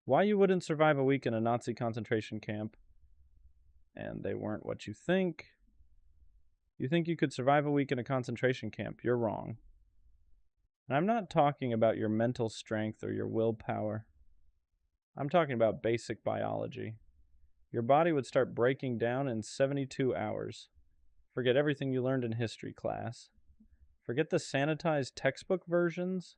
Why you wouldn't survive a week in a Nazi concentration camp. And they weren't what you think. You think you could survive a week in a concentration camp. You're wrong. And I'm not talking about your mental strength or your willpower. I'm talking about basic biology. Your body would start breaking down in 72 hours. Forget everything you learned in history class. Forget the sanitized textbook versions.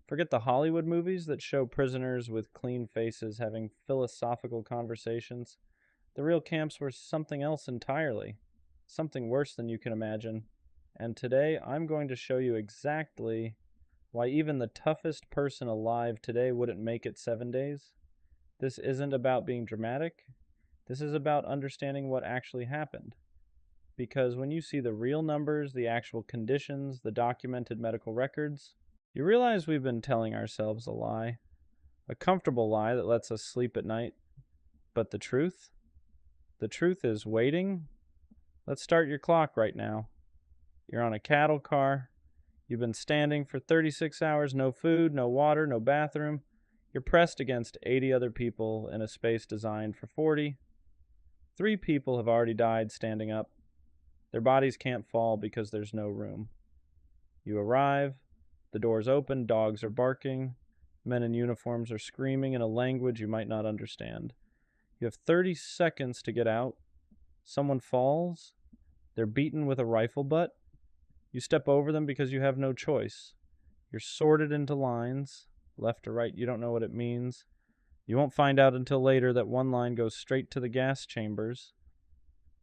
Forget the Hollywood movies that show prisoners with clean faces having philosophical conversations. The real camps were something else entirely, something worse than you can imagine. And today I'm going to show you exactly why even the toughest person alive today wouldn't make it 7 days. This isn't about being dramatic. This is about understanding what actually happened. Because when you see the real numbers, the actual conditions, the documented medical records, you realize we've been telling ourselves a lie. A comfortable lie that lets us sleep at night. But the truth? The truth is waiting. Let's start your clock right now. You're on a cattle car. You've been standing for 36 hours, no food, no water, no bathroom. You're pressed against 80 other people in a space designed for 40. 3 people have already died standing up. Their bodies can't fall because there's no room. You arrive. The doors open. Dogs are barking. Men in uniforms are screaming in a language you might not understand. You have 30 seconds to get out. Someone falls. They're beaten with a rifle butt. You step over them because you have no choice. You're sorted into lines, left to right. You don't know what it means. You won't find out until later that one line goes straight to the gas chambers.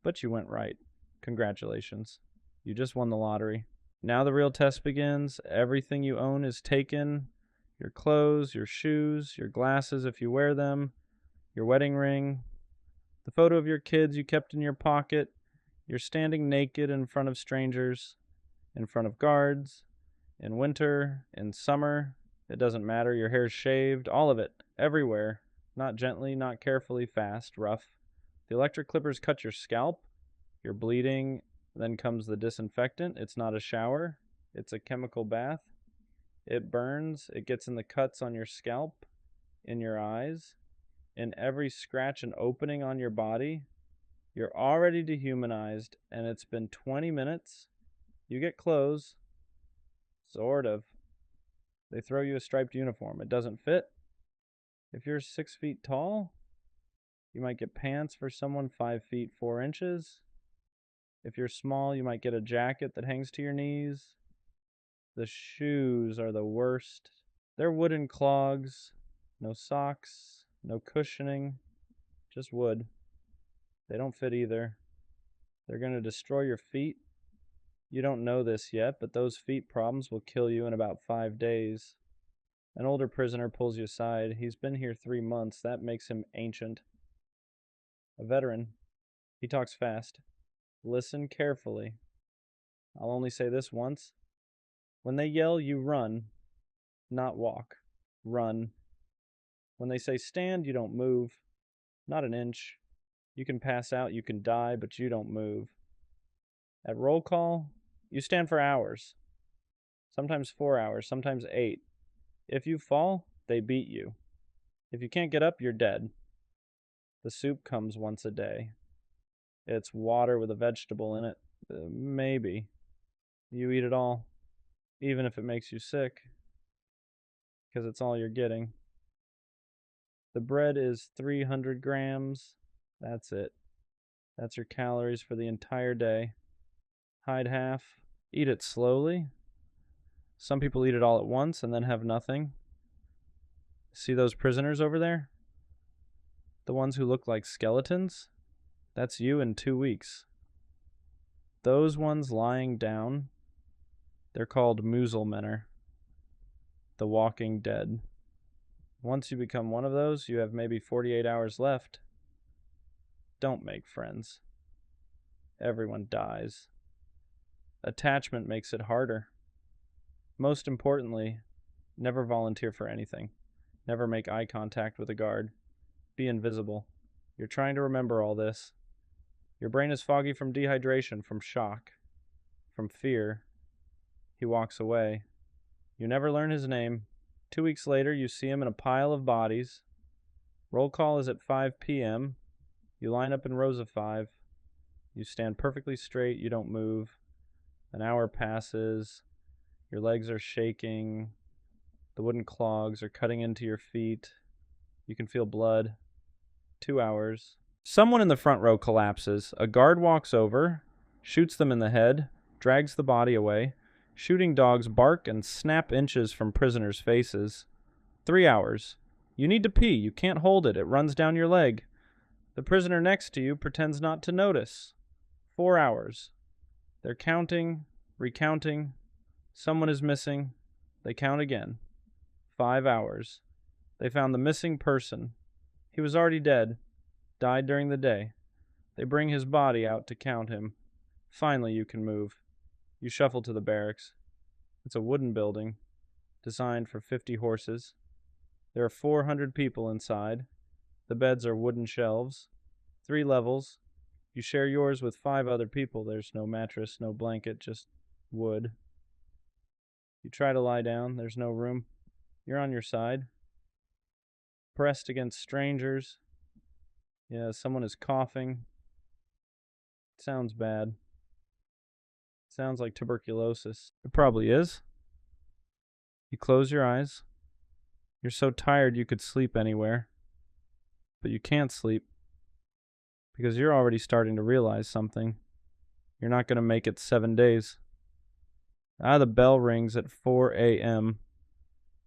But you went right. Congratulations. You just won the lottery. Now the real test begins. Everything you own is taken. Your clothes, your shoes, your glasses if you wear them, your wedding ring, the photo of your kids you kept in your pocket. You're standing naked in front of strangers, in front of guards, in winter, in summer. It doesn't matter. Your hair's shaved, all of it, everywhere. Not gently, not carefully, fast, rough. The electric clippers cut your scalp. You're bleeding. Then comes the disinfectant. It's not a shower. It's a chemical bath. It burns. It gets in the cuts on your scalp, in your eyes, in every scratch and opening on your body. You're already dehumanized, and it's been 20 minutes. You get clothes. Sort of. They throw you a striped uniform. It doesn't fit. If you're 6 feet tall, you might get pants for someone 5 feet 4 inches. If you're small, you might get a jacket that hangs to your knees. The shoes are the worst. They're wooden clogs. No socks. No cushioning. Just wood. They don't fit either. They're going to destroy your feet. You don't know this yet, but those feet problems will kill you in about 5 days. An older prisoner pulls you aside. He's been here 3 months. That makes him ancient. A veteran. He talks fast. Listen carefully. I'll only say this once. When they yell, you run, not walk. Run. When they say stand, you don't move. Not an inch. You can pass out, you can die, but you don't move. At roll call, you stand for hours. Sometimes 4 hours, sometimes 8. If you fall, they beat you. If you can't get up, you're dead. The soup comes once a day. It's water with a vegetable in it. Maybe. You eat it all, even if it makes you sick, because it's all you're getting. The bread is 300 grams. That's it. That's your calories for the entire day. Hide half. Eat it slowly. Some people eat it all at once and then have nothing. See those prisoners over there? The ones who look like skeletons? That's you in 2 weeks. Those ones lying down, they're called Muselmänner, the walking dead. Once you become one of those, you have maybe 48 hours left. Don't make friends. Everyone dies. Attachment makes it harder. Most importantly, never volunteer for anything. Never make eye contact with a guard. Be invisible. You're trying to remember all this. Your brain is foggy from dehydration, from shock, from fear. He walks away. You never learn his name. 2 weeks later, you see him in a pile of bodies. Roll call is at 5 p.m. You line up in rows of 5. You stand perfectly straight. You don't move. An hour passes. Your legs are shaking. The wooden clogs are cutting into your feet. You can feel blood. 2 hours. Someone in the front row collapses. A guard walks over, shoots them in the head, drags the body away. Shooting dogs bark and snap inches from prisoners' faces. 3 hours. You need to pee. You can't hold it. It runs down your leg. The prisoner next to you pretends not to notice. 4 hours. They're counting, recounting. Someone is missing. They count again. 5 hours. They found the missing person. He was already dead. Died during the day. They bring his body out to count him. Finally, you can move. You shuffle to the barracks. It's a wooden building, designed for 50 horses. There are 400 people inside. The beds are wooden shelves. 3 levels. You share yours with 5 other people. There's no mattress, no blanket, just wood. You try to lie down. There's no room. You're on your side. Pressed against strangers. Yeah, someone is coughing. It sounds bad. It sounds like tuberculosis. It probably is. You close your eyes. You're so tired you could sleep anywhere. But you can't sleep. Because you're already starting to realize something. You're not going to make it 7 days. The bell rings at 4 a.m.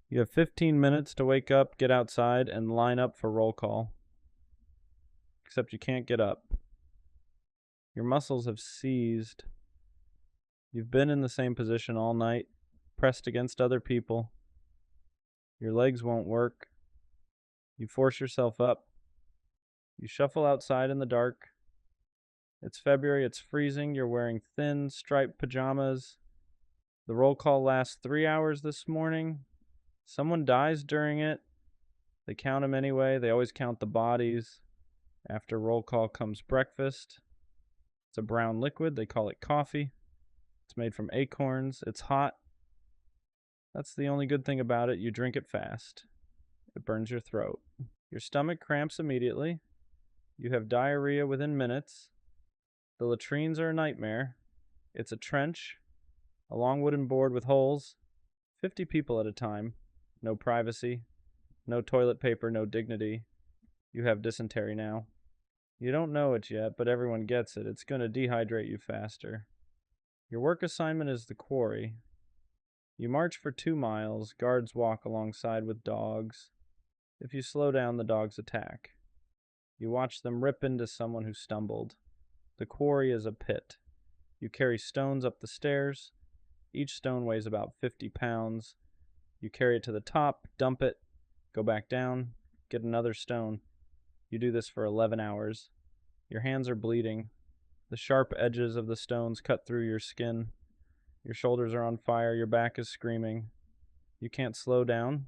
You have 15 minutes to wake up, get outside, and line up for roll call. Except you can't get up. Your muscles have seized. You've been in the same position all night, pressed against other people. Your legs won't work. You force yourself up. You shuffle outside in the dark. It's February, it's freezing. You're wearing thin, striped pajamas. The roll call lasts 3 hours this morning. Someone dies during it. They count them anyway. They always count the bodies. After roll call comes breakfast. It's a brown liquid. They call it coffee. It's made from acorns. It's hot. That's the only good thing about it. You drink it fast. It burns your throat. Your stomach cramps immediately. You have diarrhea within minutes. The latrines are a nightmare. It's a trench. A long wooden board with holes. 50 people at a time. No privacy. No toilet paper. No dignity. You have dysentery now. You don't know it yet, but everyone gets it. It's going to dehydrate you faster. Your work assignment is the quarry. You march for 2 miles. Guards walk alongside with dogs. If you slow down, the dogs attack. You watch them rip into someone who stumbled. The quarry is a pit. You carry stones up the stairs. Each stone weighs about 50 pounds. You carry it to the top, dump it, go back down, get another stone. You do this for 11 hours. Your hands are bleeding. The sharp edges of the stones cut through your skin. Your shoulders are on fire. Your back is screaming. You can't slow down.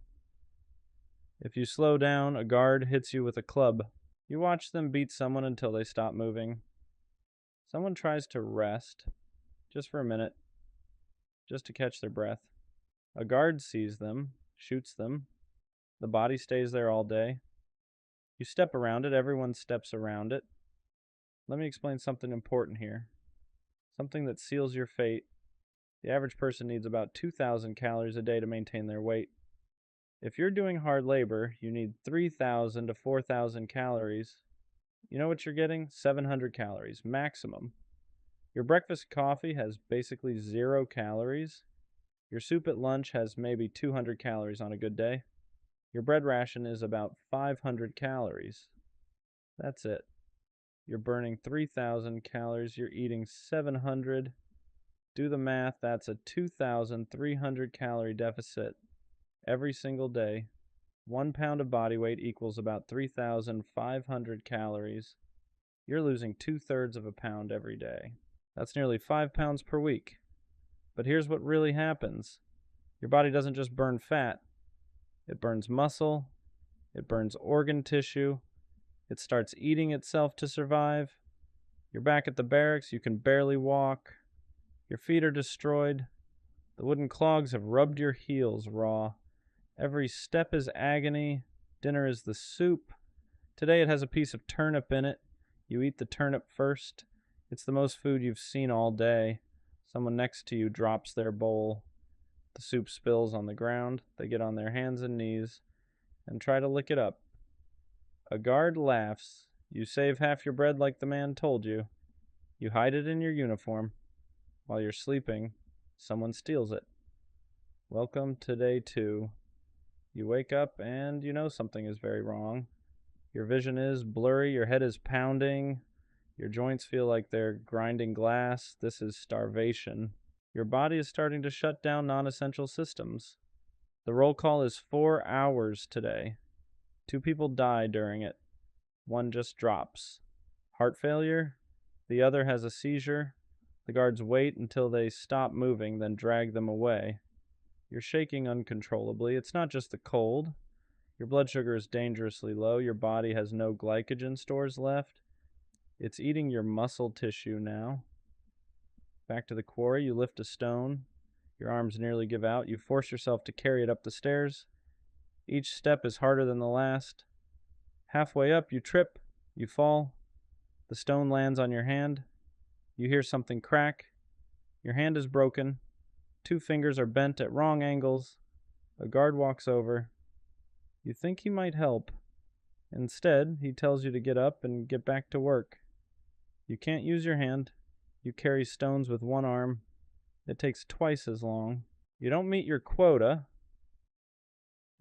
If you slow down, a guard hits you with a club. You watch them beat someone until they stop moving. Someone tries to rest, just for a minute, just to catch their breath. A guard sees them, shoots them. The body stays there all day. You step around it. Everyone steps around it. Let me explain something important here. Something that seals your fate. The average person needs about 2,000 calories a day to maintain their weight. If you're doing hard labor, you need 3,000 to 4,000 calories. You know what you're getting? 700 calories, maximum. Your breakfast coffee has basically 0 calories. Your soup at lunch has maybe 200 calories on a good day. Your bread ration is about 500 calories. That's it. You're burning 3,000 calories. You're eating 700. Do the math. That's a 2,300 calorie deficit every single day. 1 pound of body weight equals about 3,500 calories. You're losing 2/3 of a pound every day. That's nearly 5 pounds per week. But here's what really happens. Your body doesn't just burn fat. It burns muscle. It burns organ tissue. It starts eating itself to survive. You're back at the barracks. You can barely walk. Your feet are destroyed. The wooden clogs have rubbed your heels raw. Every step is agony. Dinner is the soup. Today it has a piece of turnip in it. You eat the turnip first. It's the most food you've seen all day. Someone next to you drops their bowl. The soup spills on the ground. They get on their hands and knees and try to lick it up. A guard laughs. You save half your bread like the man told you. You hide it in your uniform. While you're sleeping, someone steals it. Welcome to day 2. You wake up and you know something is very wrong. Your vision is blurry, your head is pounding, your joints feel like they're grinding glass. This is starvation. Your body is starting to shut down non-essential systems. The roll call is 4 hours today. 2 people die during it. 1 just drops. Heart failure. The other has a seizure. The guards wait until they stop moving, then drag them away. You're shaking uncontrollably. It's not just the cold. Your blood sugar is dangerously low. Your body has no glycogen stores left. It's eating your muscle tissue now. Back to the quarry, you lift a stone. Your arms nearly give out. You force yourself to carry it up the stairs. Each step is harder than the last. Halfway up, you trip. You fall. The stone lands on your hand. You hear something crack. Your hand is broken. 2 fingers are bent at wrong angles. A guard walks over. You think he might help. Instead, he tells you to get up and get back to work. You can't use your hand. You carry stones with 1 arm. It takes twice as long. You don't meet your quota.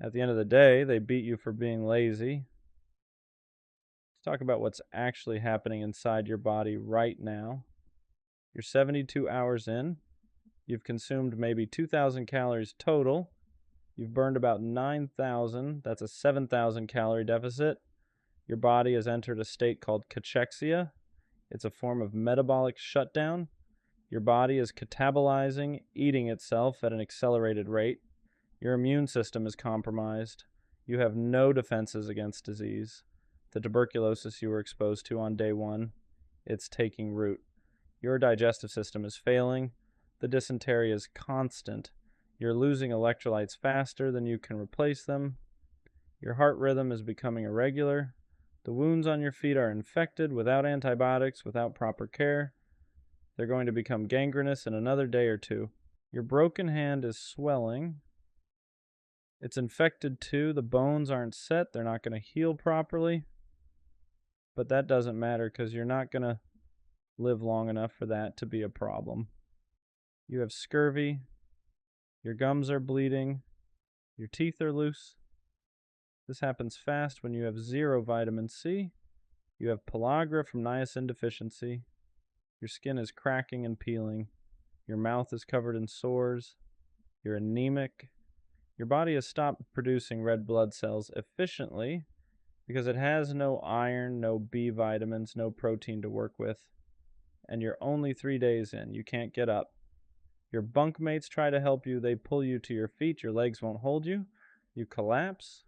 At the end of the day, they beat you for being lazy. Let's talk about what's actually happening inside your body right now. You're 72 hours in. You've consumed maybe 2,000 calories total. You've burned about 9,000. That's a 7,000 calorie deficit. Your body has entered a state called cachexia. It's a form of metabolic shutdown. Your body is catabolizing, eating itself at an accelerated rate. Your immune system is compromised. You have no defenses against disease. The tuberculosis you were exposed to on day 1, it's taking root. Your digestive system is failing. The dysentery is constant. You're losing electrolytes faster than you can replace them. Your heart rhythm is becoming irregular. The wounds on your feet are infected without antibiotics, without proper care. They're going to become gangrenous in another day or 2. Your broken hand is swelling. It's infected too. The bones aren't set. They're not going to heal properly. But that doesn't matter because you're not going to live long enough for that to be a problem. You have scurvy. Your gums are bleeding. Your teeth are loose. This happens fast when you have 0 vitamin C. You have pellagra from niacin deficiency. Your skin is cracking and peeling. Your mouth is covered in sores. You're anemic. Your body has stopped producing red blood cells efficiently because it has no iron, no B vitamins, no protein to work with. And you're only 3 days in. You can't get up. Your bunkmates try to help you. They pull you to your feet. Your legs won't hold you. You collapse.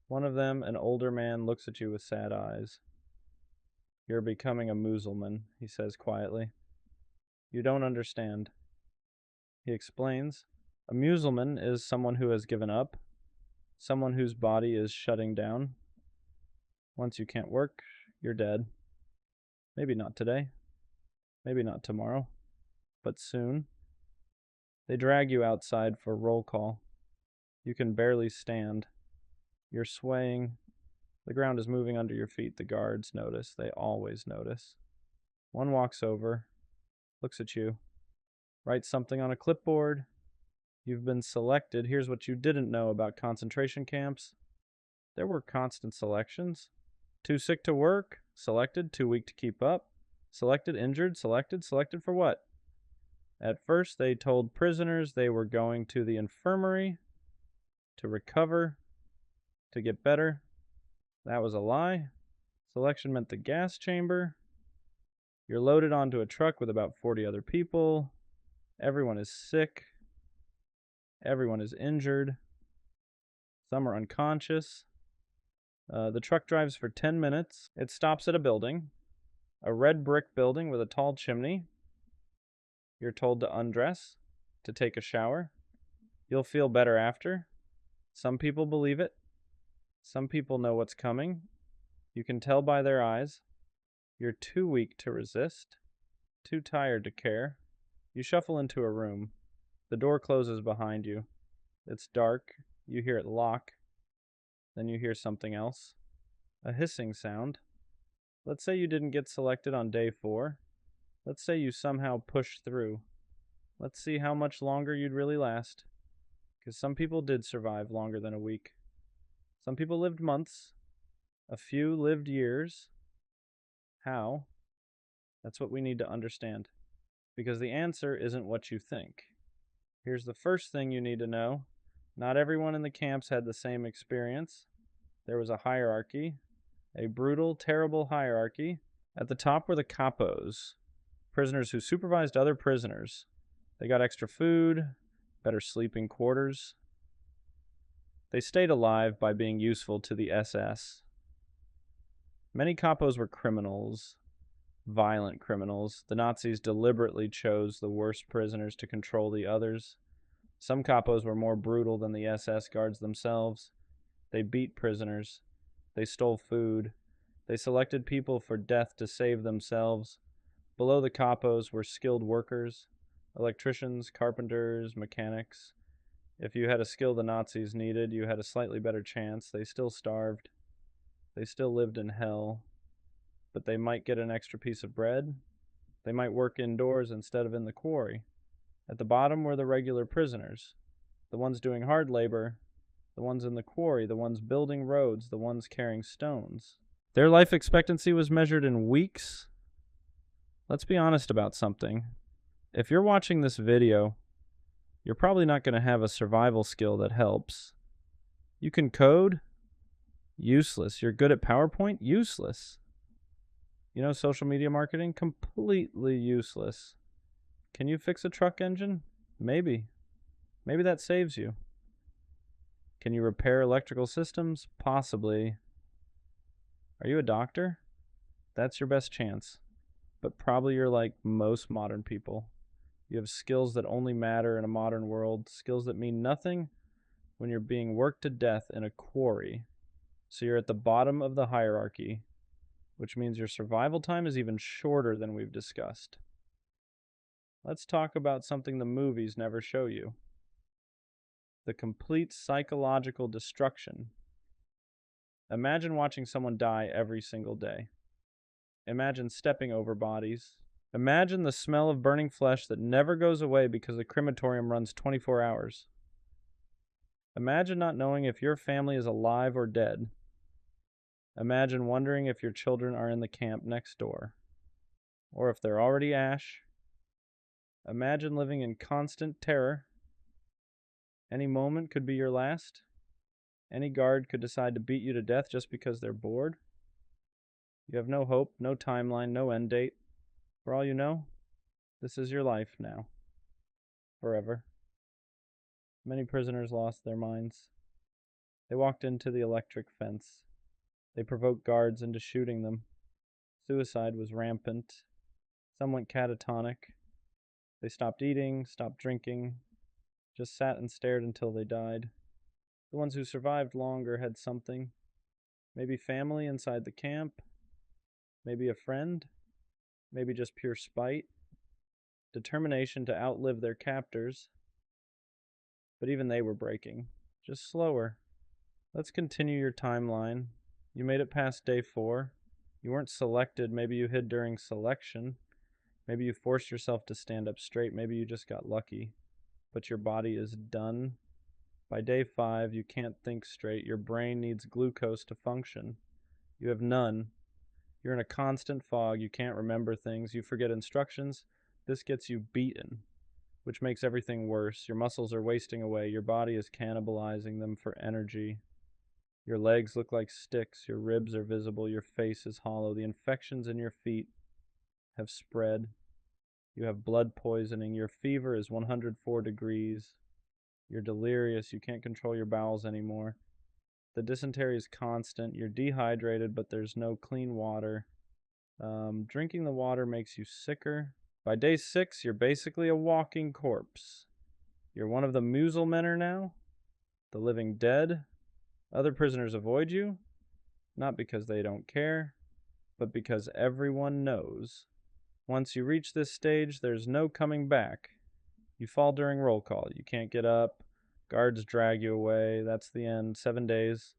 One of them, an older man, looks at you with sad eyes. You're becoming a Musulman, he says quietly. You don't understand. He explains. A Musulman is someone who has given up, someone whose body is shutting down. Once you can't work, you're dead. Maybe not today. Maybe not tomorrow. But soon. They drag you outside for roll call. You can barely stand. You're swaying. The ground is moving under your feet. The guards notice. They always notice. One walks over, looks at you, writes something on a clipboard. You've been selected. Here's what you didn't know about concentration camps. There were constant selections. Too sick to work? Selected. Too weak to keep up? Selected. Injured? Selected. Selected for what? At first, they told prisoners they were going to the infirmary to recover, to get better. That was a lie. Selection meant the gas chamber. You're loaded onto a truck with about 40 other people. Everyone is sick. Everyone is injured. Some are unconscious. The truck drives for 10 minutes. It stops at a building, a red brick building with a tall chimney. You're told to undress, to take a shower. You'll feel better after. Some people believe it. Some people know what's coming. You can tell by their eyes. You're too weak to resist, too tired to care. You shuffle into a room. The door closes behind you. It's dark. You hear it lock. Then you hear something else. A hissing sound. Let's say you didn't get selected on day 4. Let's say you somehow pushed through. Let's see how much longer you'd really last. Because some people did survive longer than a week. Some people lived months. A few lived years. How? That's what we need to understand. Because the answer isn't what you think. Here's the first thing you need to know. Not everyone in the camps had the same experience. There was a hierarchy. A brutal, terrible hierarchy. At the top were the capos, prisoners who supervised other prisoners. They got extra food, better sleeping quarters. They stayed alive by being useful to the SS. Many capos were criminals, violent criminals. The Nazis deliberately chose the worst prisoners to control the others. Some capos were more brutal than the SS guards themselves. They beat prisoners. They stole food. They selected people for death to save themselves. Below the capos were skilled workers, electricians, carpenters, mechanics. If you had a skill the Nazis needed, you had a slightly better chance. They still starved. They still lived in hell. But they might get an extra piece of bread. They might work indoors instead of in the quarry. At the bottom were the regular prisoners, the ones doing hard labor, the ones in the quarry, the ones building roads, the ones carrying stones. Their life expectancy was measured in weeks. Let's be honest about something. If you're watching this video, you're probably not going to have a survival skill that helps. You can code? Useless. You're good at PowerPoint? Useless. You know social media marketing? Completely useless. Can you fix a truck engine? Maybe. Maybe that saves you. Can you repair electrical systems? Possibly. Are you a doctor? That's your best chance. But probably you're like most modern people. You have skills that only matter in a modern world, skills that mean nothing when you're being worked to death in a quarry. So you're at the bottom of the hierarchy, which means your survival time is even shorter than we've discussed. Let's talk about something the movies never show you. The complete psychological destruction. Imagine watching someone die every single day. Imagine stepping over bodies. Imagine the smell of burning flesh that never goes away because the crematorium runs 24 hours. Imagine not knowing if your family is alive or dead. Imagine wondering if your children are in the camp next door, or if they're already ash. Imagine living in constant terror. Any moment could be your last. Any guard could decide to beat you to death just because they're bored. You have no hope, no timeline, no end date. For all you know, this is your life now. Forever. Many prisoners lost their minds. They walked into the electric fence. They provoked guards into shooting them. Suicide was rampant. Some went catatonic. They stopped eating, stopped drinking, just sat and stared until they died. The ones who survived longer had something. Maybe family inside the camp. Maybe a friend. Maybe just pure spite. Determination to outlive their captors. But even they were breaking. Just slower. Let's continue your timeline. You made it past day 4. You weren't selected. Maybe you hid during selection. Maybe you forced yourself to stand up straight. Maybe you just got lucky. But your body is done. By day 5, you can't think straight. Your brain needs glucose to function. You have none. You're in a constant fog. You can't remember things. You forget instructions. This gets you beaten, which makes everything worse. Your muscles are wasting away. Your body is cannibalizing them for energy. Your legs look like sticks. Your ribs are visible. Your face is hollow. The infections in your feet have spread. You have blood poisoning. Your fever is 104 degrees. You're delirious. You can't control your bowels anymore. The dysentery is constant. You're dehydrated, but there's no clean water. Drinking the water makes you sicker. By day 6, you're basically a walking corpse. You're one of the Muselmänner now, the living dead. Other prisoners avoid you. not because they don't care, but because everyone knows. Once you reach this stage, there's no coming back. You fall during roll call. You can't get up. Guards drag you away. That's the end. 7 days,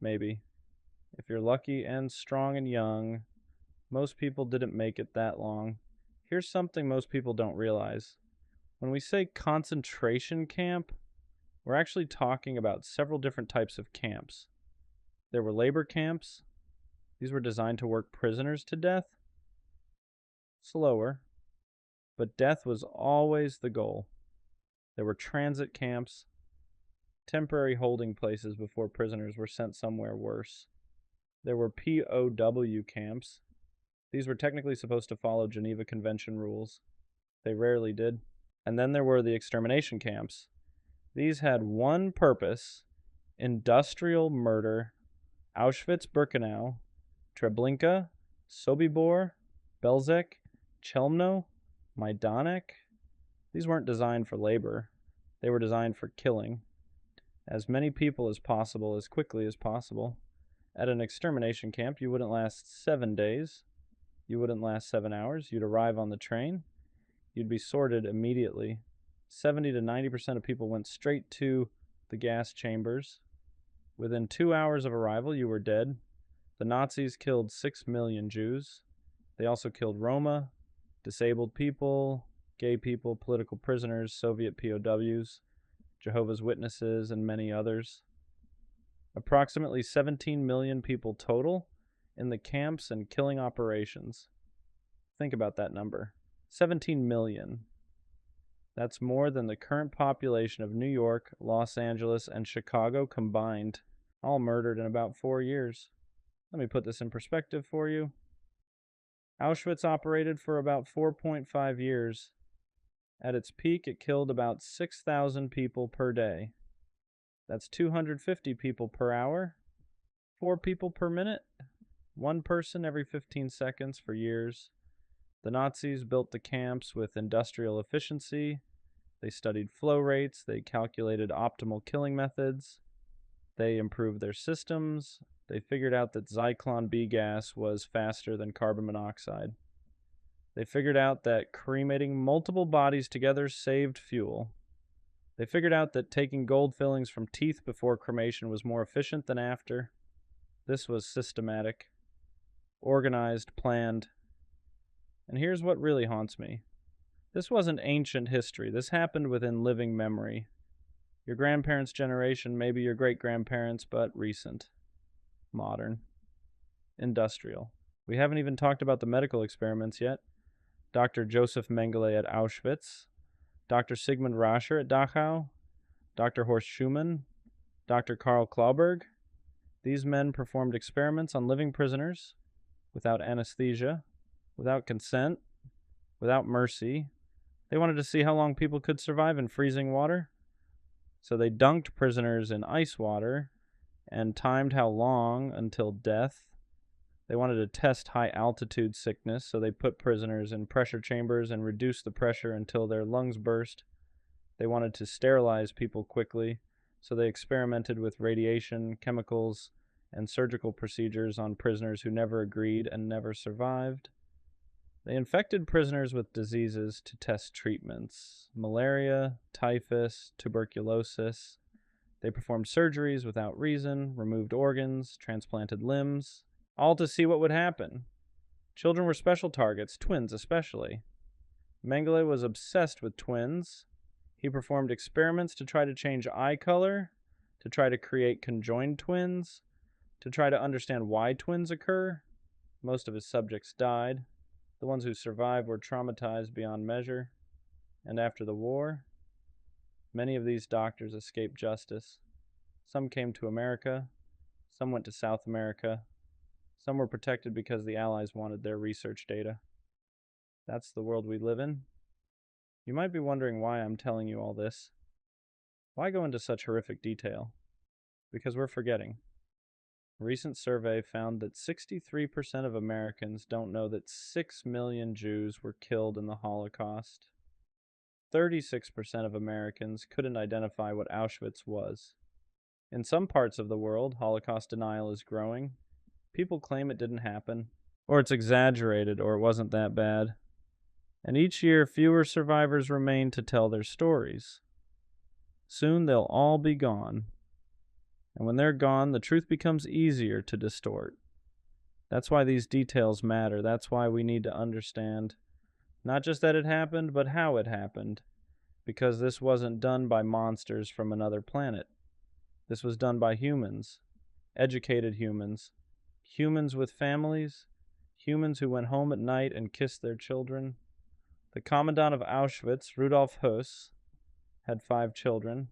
maybe. If you're lucky and strong and young, most people didn't make it that long. Here's something most people don't realize. When we say concentration camp, we're actually talking about several different types of camps. There were labor camps. These were designed to work prisoners to death. Slower, but death was always the goal. There were transit camps, temporary holding places before prisoners were sent somewhere worse. There were POW camps. These were technically supposed to follow Geneva Convention rules. They rarely did. And then there were the extermination camps. These had one purpose: industrial murder. Auschwitz-Birkenau, Treblinka, Sobibor, Belzec, Chelmno, Majdanek. These weren't designed for labor. They were designed for killing as many people as possible, as quickly as possible. At an extermination camp, you wouldn't last 7 days. You wouldn't last 7 hours. You'd arrive on the train. You'd be sorted immediately. 70 to 90% of people went straight to the gas chambers. Within 2 hours of arrival, you were dead. The Nazis killed 6 million Jews. They also killed Roma, disabled people, gay people, political prisoners, Soviet POWs, Jehovah's Witnesses, and many others. Approximately 17 million people total in the camps and killing operations. Think about that number. 17 million. That's more than the current population of New York, Los Angeles, and Chicago combined, all murdered in about 4 years. Let me put this in perspective for you. Auschwitz operated for about 4.5 years. At its peak, it killed about 6,000 people per day. That's 250 people per hour, 4 people per minute, 1 person every 15 seconds for years. The Nazis built the camps with industrial efficiency. They studied flow rates. They calculated optimal killing methods. They improved their systems. They figured out that Zyklon B gas was faster than carbon monoxide. They figured out that cremating multiple bodies together saved fuel. They figured out that taking gold fillings from teeth before cremation was more efficient than after. This was systematic, organized, planned. And here's what really haunts me. This wasn't ancient history. This happened within living memory. Your grandparents' generation, maybe your great-grandparents, but recent. Modern. Industrial. We haven't even talked about the medical experiments yet. Dr. Joseph Mengele at Auschwitz, Dr. Sigmund Rascher at Dachau, Dr. Horst Schumann, Dr. Karl Klauberg. These men performed experiments on living prisoners without anesthesia, without consent, without mercy. They wanted to see how long people could survive in freezing water. So they dunked prisoners in ice water and timed how long until death. They wanted to test high altitude sickness, so they put prisoners in pressure chambers and reduced the pressure until their lungs burst. They wanted to sterilize people quickly, so they experimented with radiation, chemicals, and surgical procedures on prisoners who never agreed and never survived. They infected prisoners with diseases to test treatments: malaria, typhus, tuberculosis. They performed surgeries without reason, removed organs, transplanted limbs, all to see what would happen. Children were special targets, twins especially. Mengele was obsessed with twins. He performed experiments to try to change eye color, to try to create conjoined twins, to try to understand why twins occur. Most of his subjects died. The ones who survived were traumatized beyond measure. And after the war, many of these doctors escaped justice. Some came to America. Some went to South America. Some were protected because the Allies wanted their research data. That's the world we live in. You might be wondering why I'm telling you all this. Why go into such horrific detail? Because we're forgetting. A recent survey found that 63% of Americans don't know that 6 million Jews were killed in the Holocaust. 36% of Americans couldn't identify what Auschwitz was. In some parts of the world, Holocaust denial is growing. People claim it didn't happen, or it's exaggerated, or it wasn't that bad. And each year, fewer survivors remain to tell their stories. Soon they'll all be gone. And when they're gone, the truth becomes easier to distort. That's why these details matter. That's why we need to understand not just that it happened, but how it happened. Because this wasn't done by monsters from another planet. This was done by humans, educated humans, humans with families, humans who went home at night and kissed their children. The commandant of Auschwitz, Rudolf Höss, had 5 children.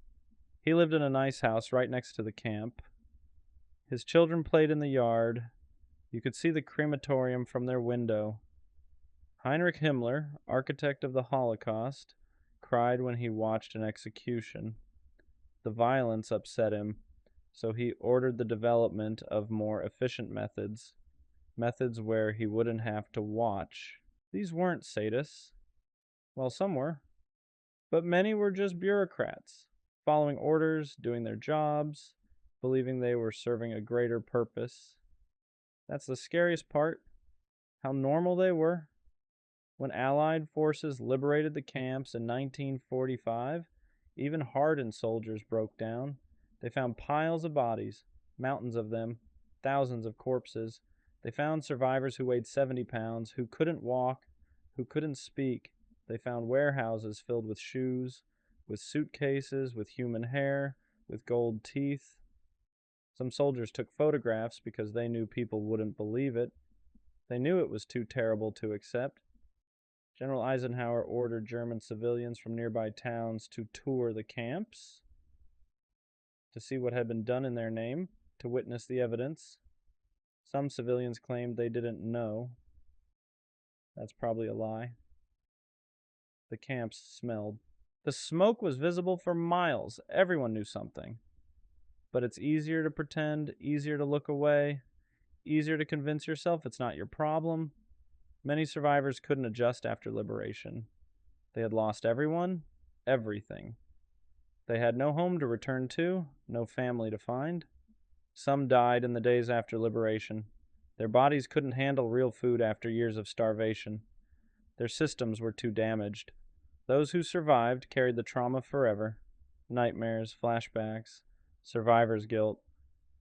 He lived in a nice house right next to the camp. His children played in the yard. You could see the crematorium from their window. Heinrich Himmler, architect of the Holocaust, cried when he watched an execution. The violence upset him, so he ordered the development of more efficient methods where he wouldn't have to watch. These weren't sadists. Well, some were. But many were just bureaucrats, following orders, doing their jobs, believing they were serving a greater purpose. That's the scariest part, how normal they were. When Allied forces liberated the camps in 1945, even hardened soldiers broke down. They found piles of bodies, mountains of them, thousands of corpses. They found survivors who weighed 70 pounds, who couldn't walk, who couldn't speak. They found warehouses filled with shoes, with suitcases, with human hair, with gold teeth. Some soldiers took photographs because they knew people wouldn't believe it. They knew it was too terrible to accept. General Eisenhower ordered German civilians from nearby towns to tour the camps, to see what had been done in their name, to witness the evidence. Some civilians claimed they didn't know. That's probably a lie. The camps smelled. The smoke was visible for miles. Everyone knew something. But it's easier to pretend, easier to look away, easier to convince yourself it's not your problem. Many survivors couldn't adjust after liberation. They had lost everyone, everything. They had no home to return to, no family to find. Some died in the days after liberation. Their bodies couldn't handle real food after years of starvation. Their systems were too damaged. Those who survived carried the trauma forever. Nightmares, flashbacks, survivor's guilt.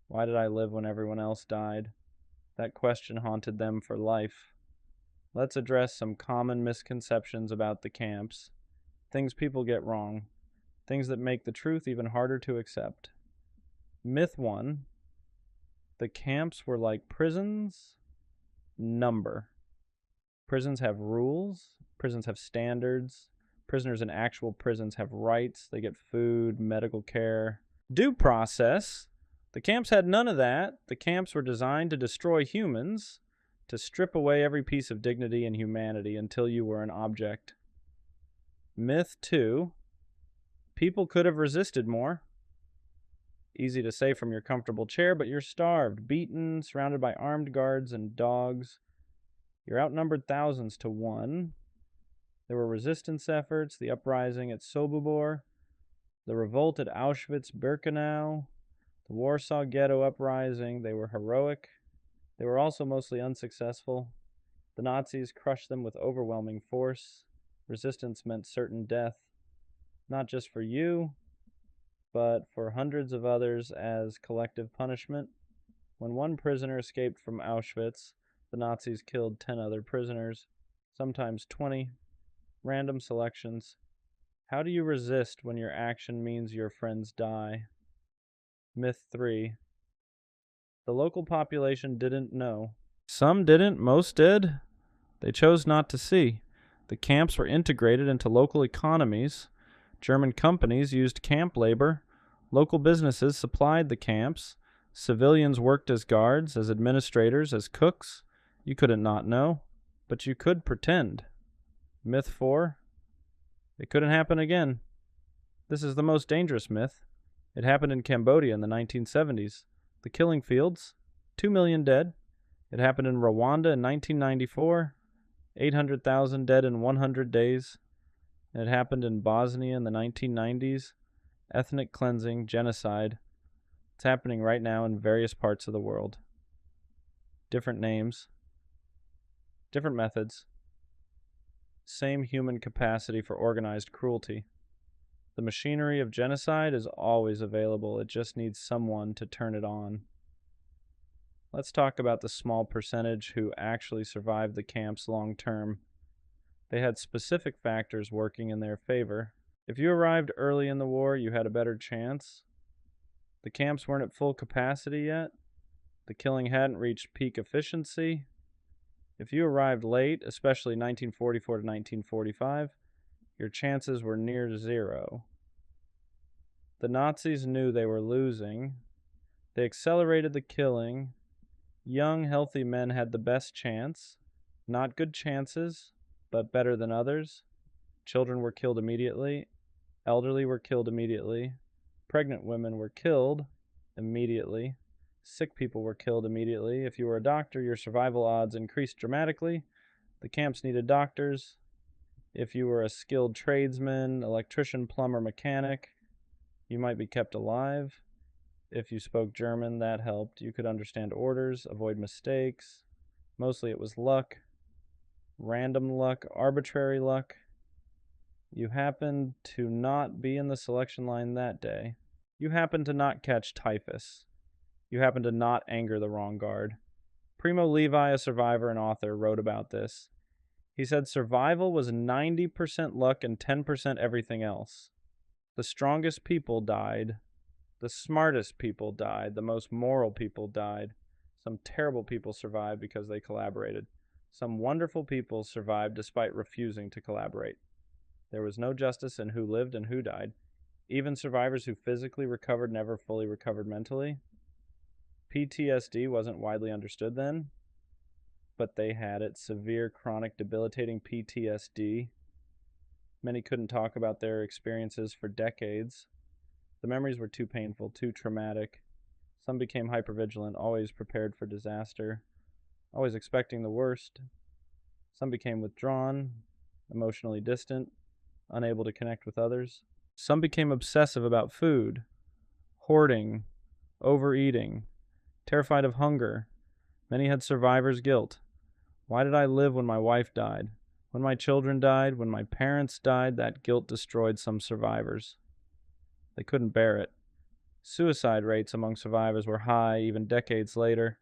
Why did I live when everyone else died? That question haunted them for life. Let's address some common misconceptions about the camps. Things people get wrong. Things that make the truth even harder to accept. Myth 1. The camps were like prisons. Number. Prisons have rules. Prisons have standards. Prisoners in actual prisons have rights. They get food, medical care. Due process. The camps had none of that. The camps were designed to destroy humans, to strip away every piece of dignity and humanity until you were an object. Myth 2. People could have resisted more. Easy to say from your comfortable chair, but you're starved, beaten, surrounded by armed guards and dogs. You're outnumbered thousands to 1. There were resistance efforts, the uprising at Sobibor, the revolt at Auschwitz-Birkenau, the Warsaw Ghetto uprising. They were heroic. They were also mostly unsuccessful. The Nazis crushed them with overwhelming force. Resistance meant certain death, not just for you, but for hundreds of others as collective punishment. When one prisoner escaped from Auschwitz, the Nazis killed 10 other prisoners, sometimes 20. Random selections. How do you resist when your action means your friends die? Myth 3. The local population didn't know. Some didn't, most did. They chose not to see. The camps were integrated into local economies. German companies used camp labor. Local businesses supplied the camps. Civilians worked as guards, as administrators, as cooks. You couldn't not know, but you could pretend. Myth 4. It couldn't happen again. This is the most dangerous myth. It happened in Cambodia in the 1970s. The killing fields, 2 million dead. It happened in Rwanda in 1994, 800,000 dead in 100 days. And it happened in Bosnia in the 1990s, ethnic cleansing, genocide. It's happening right now in various parts of the world. Different names, different methods, same human capacity for organized cruelty. The machinery of genocide is always available. It just needs someone to turn it on. Let's talk about the small percentage who actually survived the camps long term. They had specific factors working in their favor. If you arrived early in the war, you had a better chance. The camps weren't at full capacity yet. The killing hadn't reached peak efficiency. If you arrived late, especially 1944 to 1945, your chances were near zero. The Nazis knew they were losing. They accelerated the killing. Young, healthy men had the best chance. Not good chances, but better than others. Children were killed immediately. Elderly were killed immediately. Pregnant women were killed immediately. Sick people were killed immediately. If you were a doctor, your survival odds increased dramatically. The camps needed doctors. If you were a skilled tradesman, electrician, plumber, mechanic, you might be kept alive. If you spoke German, that helped. You could understand orders, avoid mistakes. Mostly it was luck, random luck, arbitrary luck. You happened to not be in the selection line that day. You happened to not catch typhus. You happened to not anger the wrong guard. Primo Levi, a survivor and author, wrote about this. He said survival was 90% luck and 10% everything else. The strongest people died. The smartest people died. The most moral people died. Some terrible people survived because they collaborated. Some wonderful people survived despite refusing to collaborate. There was no justice in who lived and who died. Even survivors who physically recovered never fully recovered mentally. PTSD wasn't widely understood then, but they had it. Severe, chronic, debilitating PTSD. Many couldn't talk about their experiences for decades. The memories were too painful, too traumatic. Some became hypervigilant, always prepared for disaster, always expecting the worst. Some became withdrawn, emotionally distant, unable to connect with others. Some became obsessive about food, hoarding, overeating, terrified of hunger. Many had survivor's guilt. Why did I live when my wife died? When my children died, when my parents died, that guilt destroyed some survivors. They couldn't bear it. Suicide rates among survivors were high even decades later,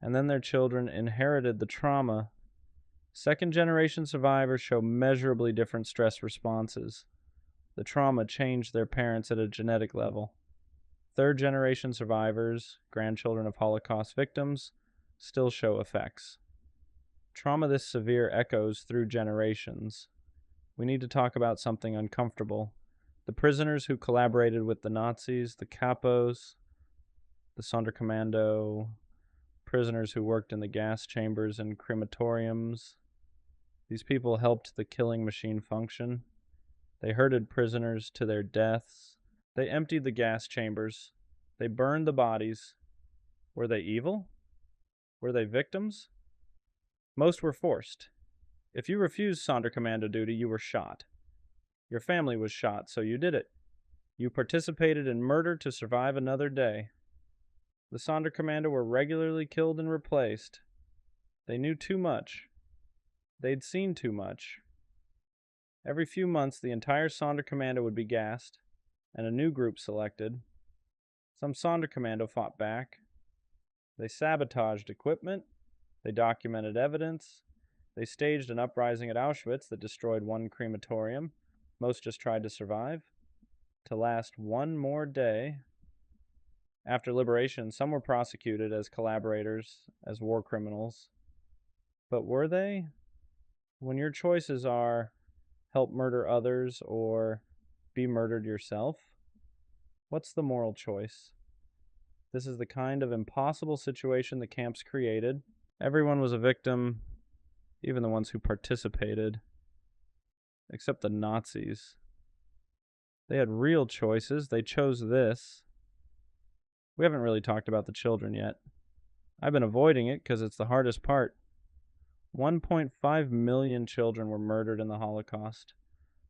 and then their children inherited the trauma. Second-generation survivors show measurably different stress responses. The trauma changed their parents at a genetic level. Third-generation survivors, grandchildren of Holocaust victims, still show effects. Trauma this severe echoes through generations. We need to talk about something uncomfortable. The prisoners who collaborated with the Nazis, the capos, the Sonderkommando, prisoners who worked in the gas chambers and crematoriums. These people helped the killing machine function. They herded prisoners to their deaths. They emptied the gas chambers. They burned the bodies. Were they evil? Were they victims? Most were forced. If you refused Sonderkommando duty, you were shot. Your family was shot, so you did it. You participated in murder to survive another day. The Sonderkommando were regularly killed and replaced. They knew too much. They'd seen too much. Every few months, the entire Sonderkommando would be gassed, and a new group selected. Some Sonderkommando fought back. They sabotaged equipment. They documented evidence. They staged an uprising at Auschwitz that destroyed one crematorium. Most just tried to survive. To last one more day. After liberation, some were prosecuted as collaborators, as war criminals. But were they? When your choices are help murder others or be murdered yourself, what's the moral choice? This is the kind of impossible situation the camps created. Everyone was a victim, even the ones who participated, except the Nazis. They had real choices. They chose this. We haven't really talked about the children yet. I've been avoiding it because it's the hardest part. 1.5 million children were murdered in the Holocaust.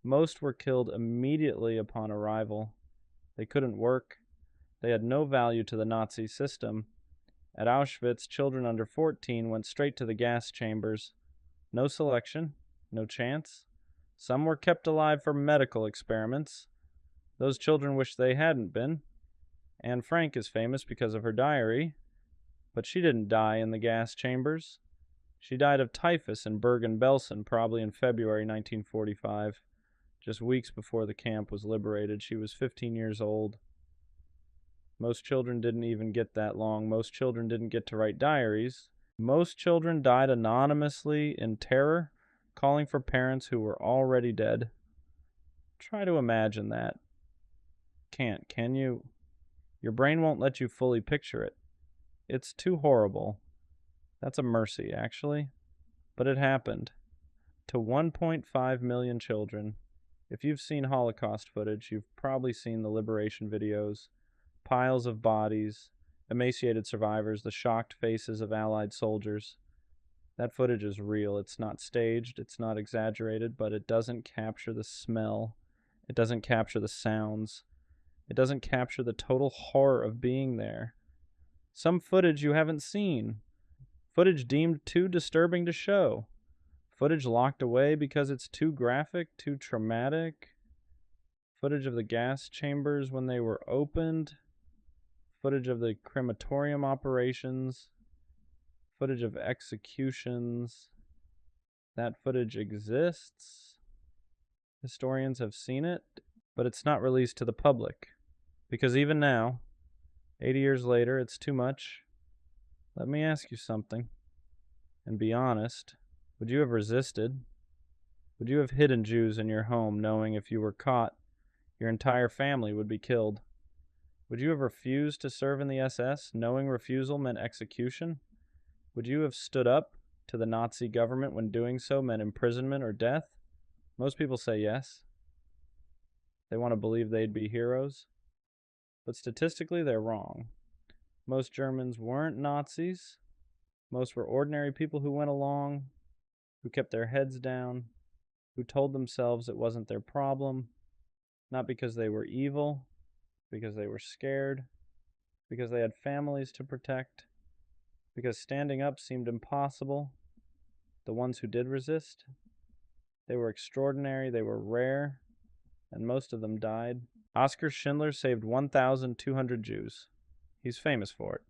Most were killed immediately upon arrival. They couldn't work. They had no value to the Nazi system. At Auschwitz, children under 14 went straight to the gas chambers. No selection, no chance. Some were kept alive for medical experiments. Those children wish they hadn't been. Anne Frank is famous because of her diary, but she didn't die in the gas chambers. She died of typhus in Bergen-Belsen, probably in February 1945, just weeks before the camp was liberated. She was 15 years old. Most children didn't even get that long. Most children didn't get to write diaries. Most children died anonymously in terror, calling for parents who were already dead. Try to imagine that. Can't, can you? Your brain won't let you fully picture it. It's too horrible. That's a mercy, actually. But it happened. To 1.5 million children. If you've seen Holocaust footage, you've probably seen the liberation videos. Piles of bodies, emaciated survivors, the shocked faces of Allied soldiers. That footage is real. It's not staged, it's not exaggerated, but it doesn't capture the smell. It doesn't capture the sounds. It doesn't capture the total horror of being there. Some footage you haven't seen. Footage deemed too disturbing to show. Footage locked away because it's too graphic, too traumatic. Footage of the gas chambers when they were opened. Footage of the crematorium operations. Footage of executions. That footage exists. Historians have seen it, but it's not released to the public. Because even now, 80 years later, it's too much. Let me ask you something, and be honest. Would you have resisted? Would you have hidden Jews in your home, knowing if you were caught, your entire family would be killed? Would you have refused to serve in the SS, knowing refusal meant execution? Would you have stood up to the Nazi government when doing so meant imprisonment or death? Most people say yes. They want to believe they'd be heroes. But statistically, they're wrong. Most Germans weren't Nazis. Most were ordinary people who went along, who kept their heads down, who told themselves it wasn't their problem, not because they were evil, because they were scared, because they had families to protect, because standing up seemed impossible. The ones who did resist, they were extraordinary, they were rare, and most of them died. Oskar Schindler saved 1,200 Jews. He's famous for it.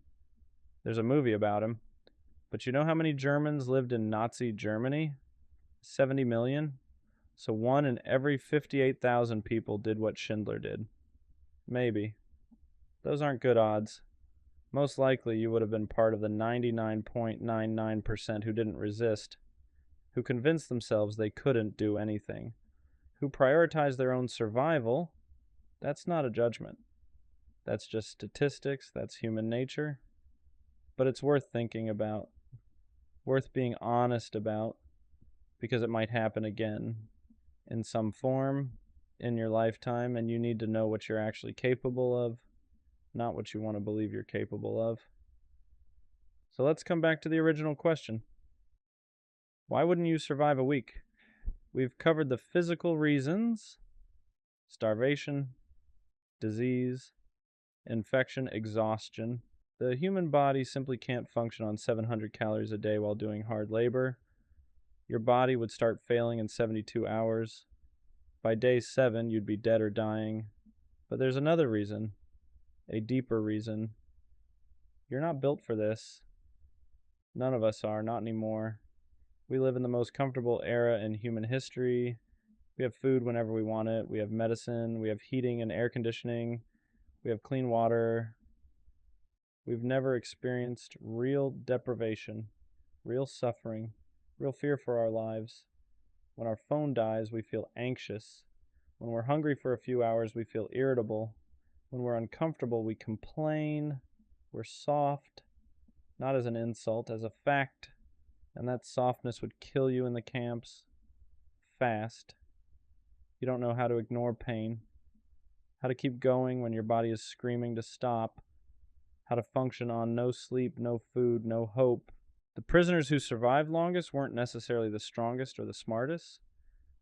There's a movie about him. But you know how many Germans lived in Nazi Germany? 70 million. So 1 in every 58,000 people did what Schindler did. Maybe. Those aren't good odds. Most likely you would have been part of the 99.99% who didn't resist, who convinced themselves they couldn't do anything, who prioritized their own survival. That's not a judgment. That's just statistics, that's human nature. But it's worth thinking about, worth being honest about, because it might happen again in some form in your lifetime, and you need to know what you're actually capable of, not what you want to believe you're capable of. So let's come back to the original question. Why wouldn't you survive a week? We've covered the physical reasons: starvation, disease, infection, exhaustion. The human body simply can't function on 700 calories a day while doing hard labor. Your body would start failing in 72 hours. By day 7, you'd be dead or dying. But there's another reason, a deeper reason. You're not built for this. None of us are, not anymore. We live in the most comfortable era in human history. We have food whenever we want it. We have medicine. We have heating and air conditioning. We have clean water. We've never experienced real deprivation, real suffering, real fear for our lives. When our phone dies, we feel anxious. When we're hungry for a few hours, we feel irritable. When we're uncomfortable, we complain. We're soft, not as an insult, as a fact. And that softness would kill you in the camps. Fast. You don't know how to ignore pain, how to keep going when your body is screaming to stop, how to function on no sleep, no food, no hope. The prisoners who survived longest weren't necessarily the strongest or the smartest.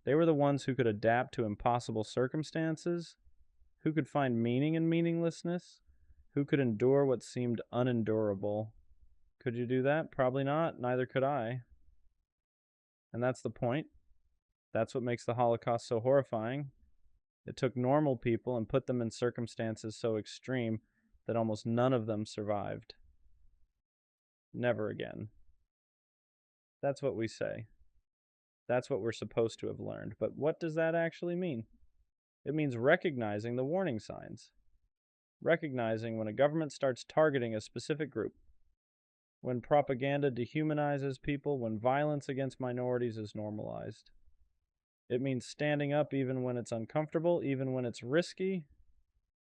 They were the ones who could adapt to impossible circumstances, who could find meaning in meaninglessness, who could endure what seemed unendurable. Could you do that? Probably not. Neither could I. And that's the point. That's what makes the Holocaust so horrifying. It took normal people and put them in circumstances so extreme that almost none of them survived. Never again. That's what we say. That's what we're supposed to have learned. But what does that actually mean? It means recognizing the warning signs. Recognizing when a government starts targeting a specific group. When propaganda dehumanizes people, when violence against minorities is normalized. It means standing up even when it's uncomfortable, even when it's risky,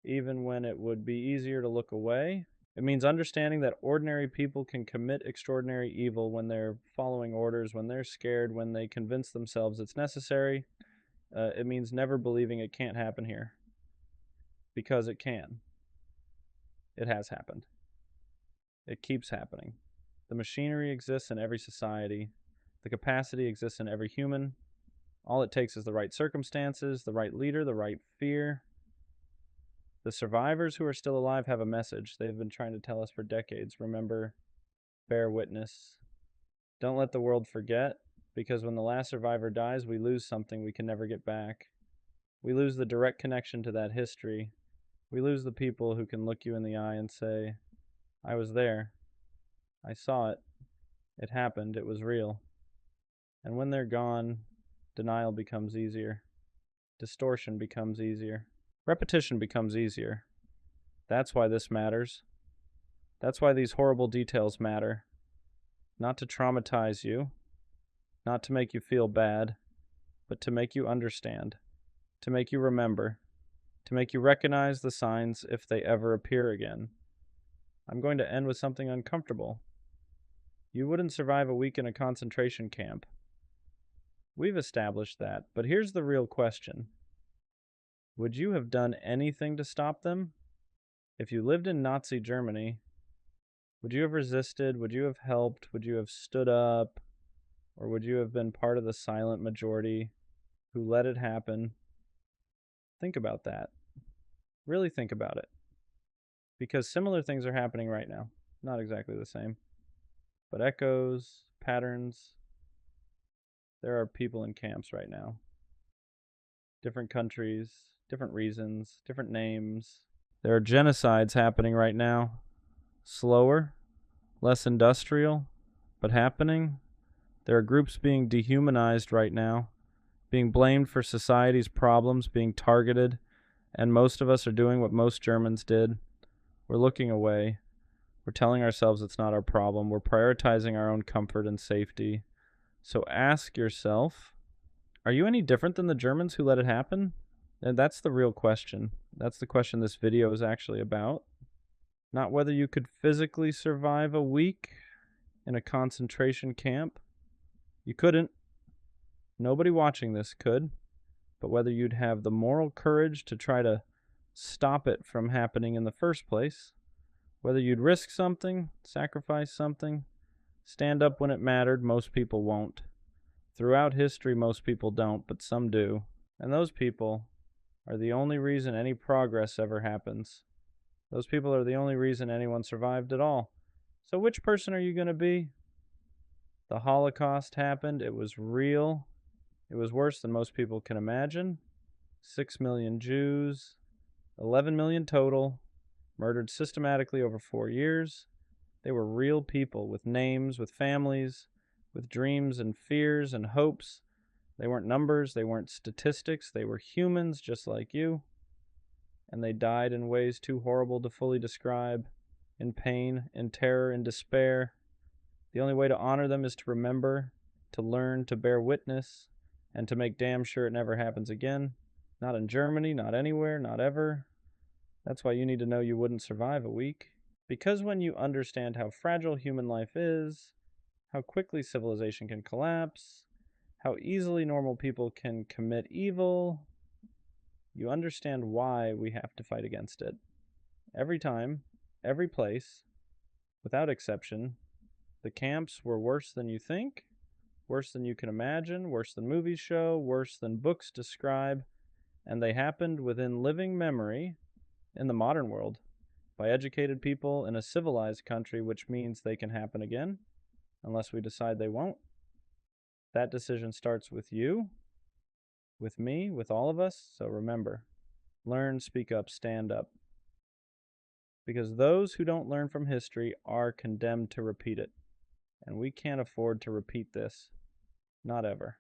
even when it would be easier to look away. It means understanding that ordinary people can commit extraordinary evil when they're following orders, when they're scared, when they convince themselves it's necessary. It means never believing it can't happen here. Because it can. It has happened. It keeps happening. The machinery exists in every society. The capacity exists in every human. All it takes is the right circumstances, the right leader, the right fear. The survivors who are still alive have a message they've been trying to tell us for decades. Remember, bear witness. Don't let the world forget, because when the last survivor dies, we lose something we can never get back. We lose the direct connection to that history. We lose the people who can look you in the eye and say, I was there. I saw it. It happened. It was real. And when they're gone, denial becomes easier. Distortion becomes easier. Repetition becomes easier. That's why this matters. That's why these horrible details matter. Not to traumatize you, not to make you feel bad, but to make you understand, to make you remember, to make you recognize the signs if they ever appear again. I'm going to end with something uncomfortable. You wouldn't survive a week in a concentration camp. We've established that, but here's the real question. Would you have done anything to stop them? If you lived in Nazi Germany, would you have resisted? Would you have helped? Would you have stood up? Or would you have been part of the silent majority who let it happen? Think about that. Really think about it. Because similar things are happening right now. Not exactly the same. But echoes, patterns. There are people in camps right now. Different countries, different reasons, different names. There are genocides happening right now. Slower, less industrial, but happening. There are groups being dehumanized right now, being blamed for society's problems, being targeted, and most of us are doing what most Germans did. We're looking away. We're telling ourselves it's not our problem. We're prioritizing our own comfort and safety. So ask yourself, are you any different than the Germans who let it happen? And that's the real question. That's the question this video is actually about. Not whether you could physically survive a week in a concentration camp. You couldn't. Nobody watching this could. But whether you'd have the moral courage to try to stop it from happening in the first place. Whether you'd risk something, sacrifice something, stand up when it mattered. Most people won't. Throughout history, most people don't, but some do. And those people are the only reason any progress ever happens. Those people are the only reason anyone survived at all. So which person are you going to be? The Holocaust happened. It was real. It was worse than most people can imagine. 6 million Jews, 11 million total, murdered systematically over 4 years. They were real people with names, with families, with dreams and fears and hopes. They weren't numbers, they weren't statistics, they were humans just like you. And they died in ways too horrible to fully describe, in pain, in terror, in despair. The only way to honor them is to remember, to learn, to bear witness, and to make damn sure it never happens again. Not in Germany, not anywhere, not ever. That's why you need to know you wouldn't survive a week. Because when you understand how fragile human life is, how quickly civilization can collapse, how easily normal people can commit evil, you understand why we have to fight against it. Every time, every place, without exception, the camps were worse than you think, worse than you can imagine, worse than movies show, worse than books describe, and they happened within living memory in the modern world by educated people in a civilized country, which means they can happen again, unless we decide they won't. That decision starts with you, with me, with all of us. So remember, learn, speak up, stand up. Because those who don't learn from history are condemned to repeat it. And we can't afford to repeat this. Not ever.